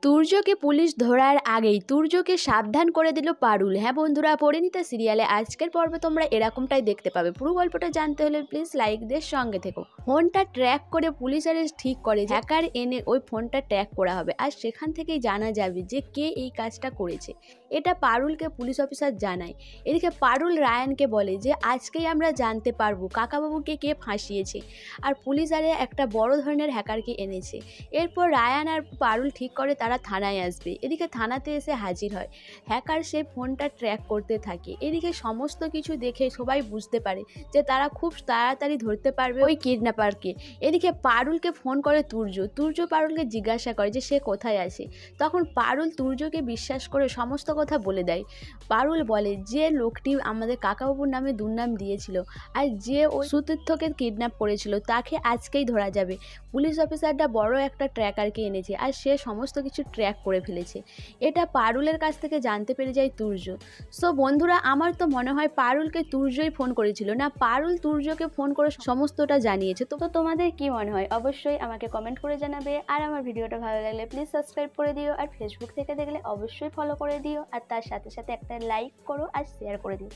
তুর্যকে police ধরার আগেই তুর্যকে সাবধান করে দিল পারুল। হ্যাঁ বন্ধুরা, পরিণীতা সিরিয়ালে আজকের পর্বে তোমরা এরকমটাই দেখতে পাবে। পুরো গল্পটা জানতে হলে প্লিজ লাইক দিয়ে সঙ্গে থেকো। ফোনটা ট্র্যাক করে পুলিশের ঠিক করে হ্যাকার এনে ওই ফোনটা ট্র্যাক করা হবে, আর সেখান থেকেই জানা যাবে যে কে এই কাজটা করেছে। এটা পারুলকে পুলিশ অফিসার জানায়। এদিকে পারুল রায়ানকে বলে যে আজকেই আমরা জানতে পারবো কাকাবাবুকে কে ফাঁসিয়েছে, আর পুলিশ আরে একটা বড় ধরনের হ্যাকারকে এনেছে। এরপর রায়ান আর পারুল ঠিক করে তারা থানায় আসবে। এদিকে থানাতে এসে হাজির হয়। হ্যাকার সে ফোনটা ট্র্যাক করতে থাকে। এদিকে সমস্ত কিছু দেখে সবাই বুঝতে পারে যে তারা খুব তাড়াতাড়ি ধরতে পারবে ওই কিডন্যাপারকে। এদিকে পারুলকে ফোন করে তুর্য পারুলকে জিজ্ঞাসা করে যে সে কোথায় আছে। তখন পারুল তুর্যকে বিশ্বাস করে সমস্ত কথা বলে দেয়। পারুল বলে যে লোকটি আমাদের কাকাবাবুর নামে দুর্নাম দিয়েছিল আর যে ওই সুতীর্থকে কিডন্যাপ করেছিল তাকে আজকেই ধরা যাবে। পুলিশ অফিসারটা বড় একটা ট্র্যাকারকে এনেছে আর সে সমস্ত কিছু ট্র্যাক করে ফেলেছে। এটা পারুলের কাছ থেকে জানতে পেরে যায় তুর্য। সো বন্ধুরা, আমার তো মনে হয় পারুলকে তুর্যই ফোন করেছিল, না পারুল তুর্যকে ফোন করে সমস্তটা জানিয়েছে। তো তোমাদের কি মনে হয় অবশ্যই আমাকে কমেন্ট করে জানাবে। আর আমার ভিডিওটা ভালো লাগলে প্লিজ সাবস্ক্রাইব করে দিও, আর ফেসবুক থেকে দেখলে অবশ্যই ফলো করে দিও, আর তার সাথে সাথে একটা লাইক করো আর শেয়ার করে দিও।